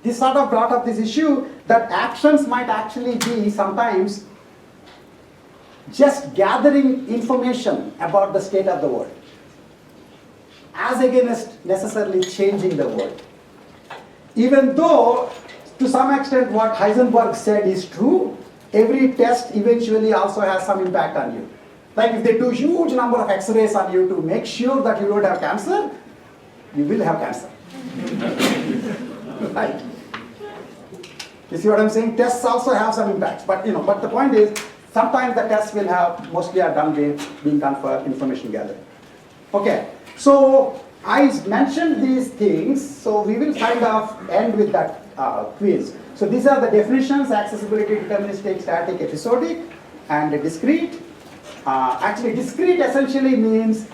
This sort of brought up this issue that actions might actually be sometimes just gathering information about the state of the world, as against necessarily changing the world. Even though, to some extent, what Heisenberg said is true, every test eventually also has some impact on you. Like if they do huge number of X-rays on you to make sure that you don't have cancer, you will have cancer. Right? You see what I'm saying? Tests also have some impacts, but but the point is, sometimes the tests will have, mostly are being done for information gathering. Okay, so I mentioned these things, so we will kind of end with that quiz. So these are the definitions: accessibility, deterministic, static, episodic, and discrete. Actually, discrete essentially means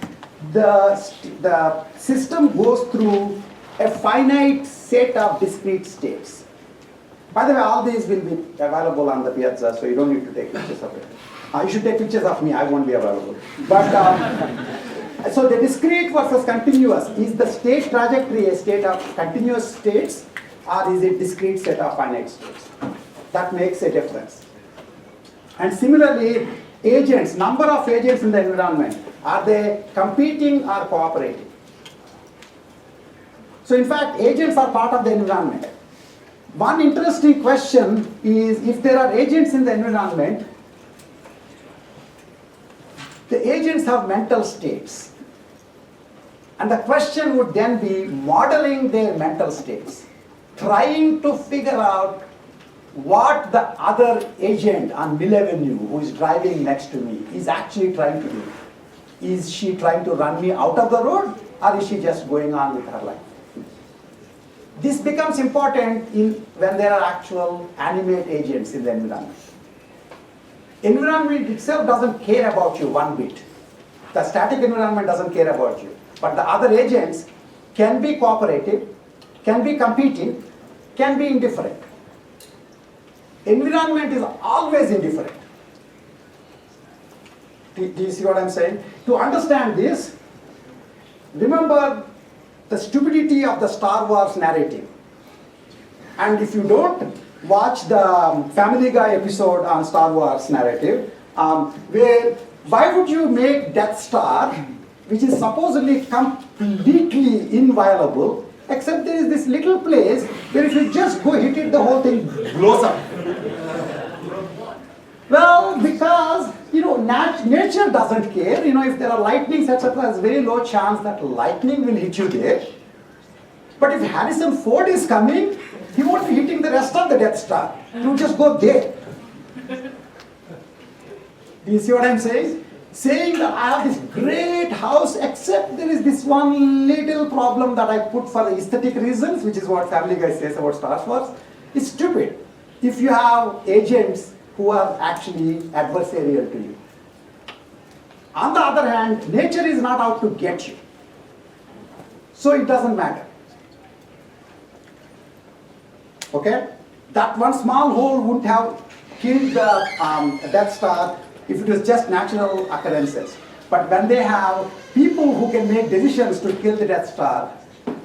the system goes through a finite set of discrete states. By the way, all these will be available on the piazza, so you don't need to take pictures of it. You should take pictures of me, I won't be available. But so the discrete versus continuous, is the state trajectory a state of continuous states, or is it discrete set of finite states? That makes a difference. And similarly, agents, number of agents in the environment, are they competing or cooperating? So in fact, agents are part of the environment. One interesting question is, if there are agents in the environment, the agents have mental states. And the question would then be modeling their mental states, trying to figure out what the other agent on Mill Avenue who is driving next to me is actually trying to do. Is she trying to run me out of the road, or is she just going on with her life? This becomes important when there are actual animate agents in the environment. Environment itself doesn't care about you one bit. The static environment doesn't care about you. But the other agents can be cooperative, can be competing, can be indifferent. Environment is always indifferent. Do you see what I'm saying? To understand this, remember the stupidity of the Star Wars narrative. And if you don't, watch the Family Guy episode on Star Wars narrative, where why would you make Death Star, which is supposedly completely inviolable, except there is this little place where if you just go hit it, the whole thing blows up. Well, because nature doesn't care. If there are lightnings, etc., there's very low chance that lightning will hit you there. But if Harrison Ford is coming, he won't be hitting the rest of the Death Star. He will just go there. Do you see what I'm saying? Saying that I have this great house, except there is this one little problem that I put for the aesthetic reasons, which is what Family Guy says about Star Wars, is stupid. If you have agents who are actually adversarial to you. On the other hand, nature is not out to get you. So it doesn't matter. Okay? That one small hole wouldn't have killed the Death Star if it was just natural occurrences. But when they have people who can make decisions to kill the Death Star,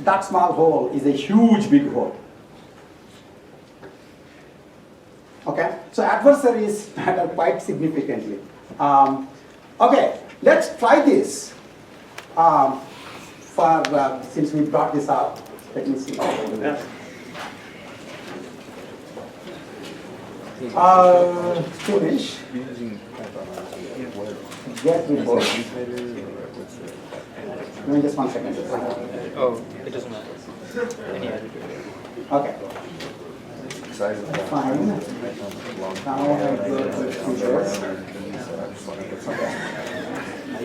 that small hole is a huge big hole. Okay, so adversaries matter quite significantly. Okay, let's try this. Since we brought this up, let me see. Finish. Get report. Just 1 second. Oh, it doesn't matter. Any editor. Okay. Fine. Now I go to features.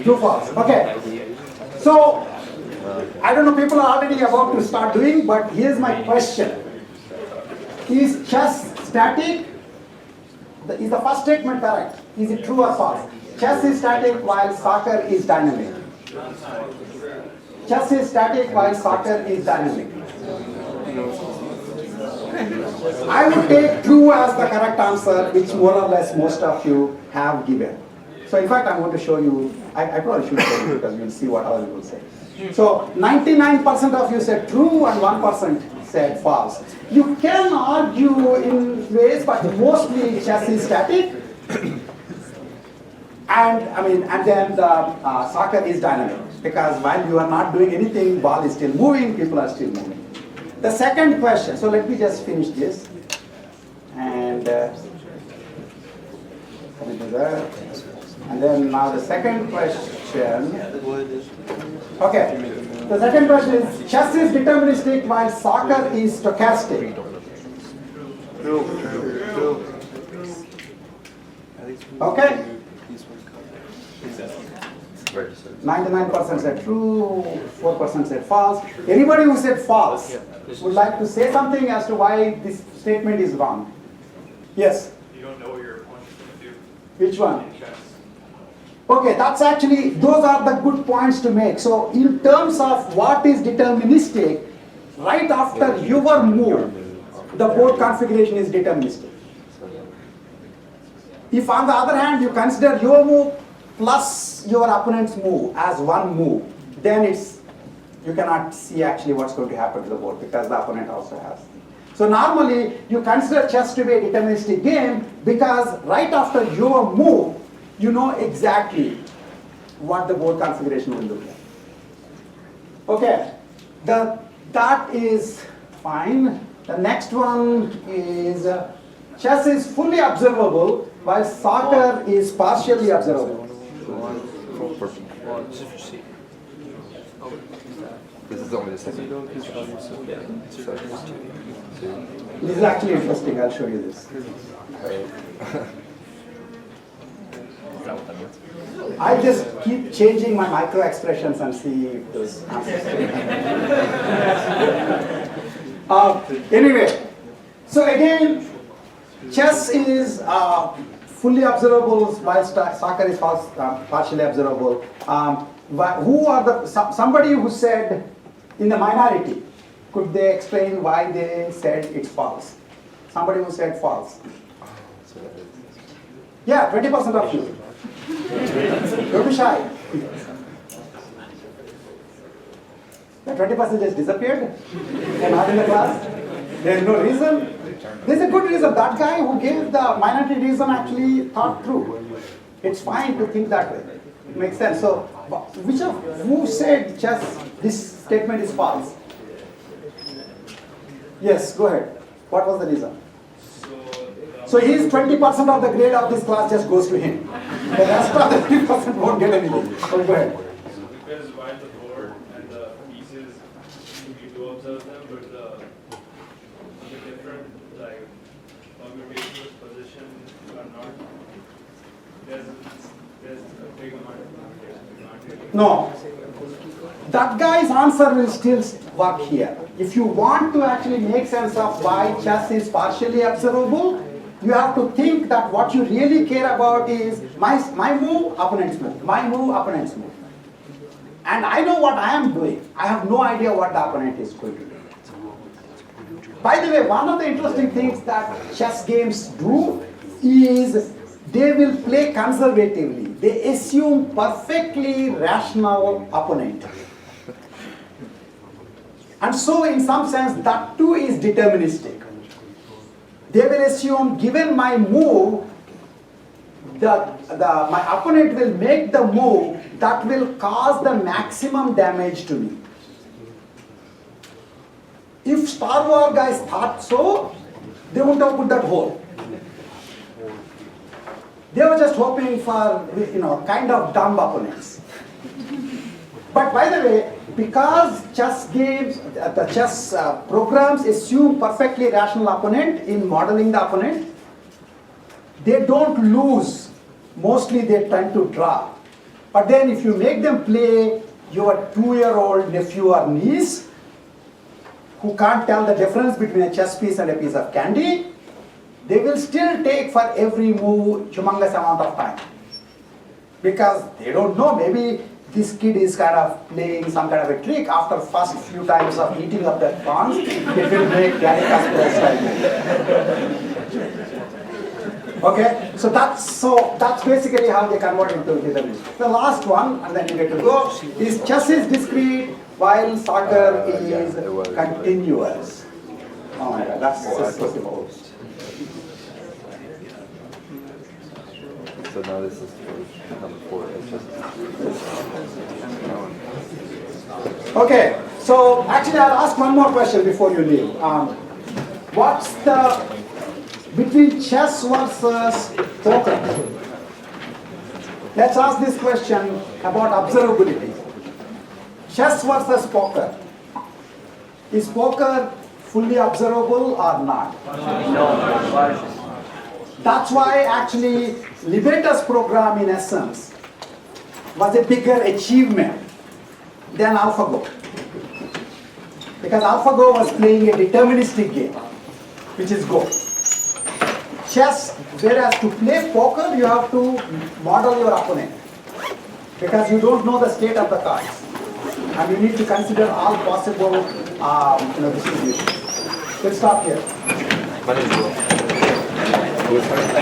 True, false. Okay. So, I don't know, people are already about to start doing, but here's my question. Is chess static? Is the first statement correct? Is it true or false? Chess is static while soccer is dynamic. Chess is static while soccer is dynamic. I would take true as the correct answer, which more or less most of you have given. So in fact, I'm going to show you, I probably should show you because you'll see what other people say. So 99% of you said true and 1% said false. You can argue in ways, but mostly chess is static. And then the soccer is dynamic, because while you are not doing anything, ball is still moving, people are still moving. The second question, so let me just finish this. And then now the second question. Okay, the second question is, chess is deterministic while soccer is stochastic. True. Okay. 99% said true, 4% said false. Anybody who said false would like to say something as to why this statement is wrong? Yes? You don't know what your opponent's going to do Which one? in chess. Okay, those are the good points to make. So in terms of what is deterministic, right after your move, the board configuration is deterministic. If on the other hand you consider your move plus your opponent's move as one move, then you cannot see actually what's going to happen to the board, because the opponent also has. So normally you consider chess to be a deterministic game because right after your move, you know exactly what the board configuration will look like. Okay, that is fine. The next one is chess is fully observable while soccer is partially observable. This is only the second. This is actually interesting. I'll show you this. I just keep changing my micro expressions and see if those answers. Anyway, so again, chess is fully observable while soccer is partially observable. Who are somebody who said in the minority? Could they explain why they said it's false? Somebody who said false. Yeah, 20% of you. Don't be shy. The 20% just disappeared. They're not in the class. There's no reason. There's a good reason. That guy who gave the minority reason actually thought through. It's fine to think that way. It makes sense. So, who said this statement is false? Yes, go ahead. What was the reason? So he's 20% of the grade of this class just goes to him. The rest of the 50% won't get anything. So go ahead. Because while the board and the pieces, you do observe them, but the different permutations, positions are not, there's a big amount of complication. No. That guy's answer will still work here. If you want to actually make sense of why chess is partially observable, you have to think that what you really care about is my move, opponent's move, my move, opponent's move. And I know what I am doing. I have no idea what the opponent is going to do. By the way, one of the interesting things that chess games do is they will play conservatively. They assume perfectly rational opponent. And so in some sense, that too is deterministic. They will assume, given my move, my opponent will make the move that will cause the maximum damage to me. If Star Wars guys thought so, they wouldn't have put that hole. They were just hoping for, kind of dumb opponents. But by the way, because chess games, the chess programs assume perfectly rational opponent in modeling the opponent, they don't lose. Mostly they tend to draw. But then if you make them play your 2-year-old nephew or niece, who can't tell the difference between a chess piece and a piece of candy, they will still take for every move humongous amount of time. Because they don't know, maybe this kid is kind of playing some kind of a trick. After first few times of eating up that pawns, it will make Gary Kasparov style. Okay, so that's basically how they convert into determinism. The last one, and then you get to go, is chess is discrete while soccer is continuous. Oh my God, that's so simple. So now this is for number 4. It's just Okay, so actually I'll ask one more question before you leave. What's the, between chess versus poker? Let's ask this question about observability. Chess versus poker. Is poker fully observable or not? That's why actually Liberator's program in essence was a bigger achievement than AlphaGo. Because AlphaGo was playing a deterministic game, which is Go. Chess, whereas to play poker, you have to model your opponent. Because you don't know the state of the cards. And you need to consider all possible distributions. We'll stop here. my name is Will.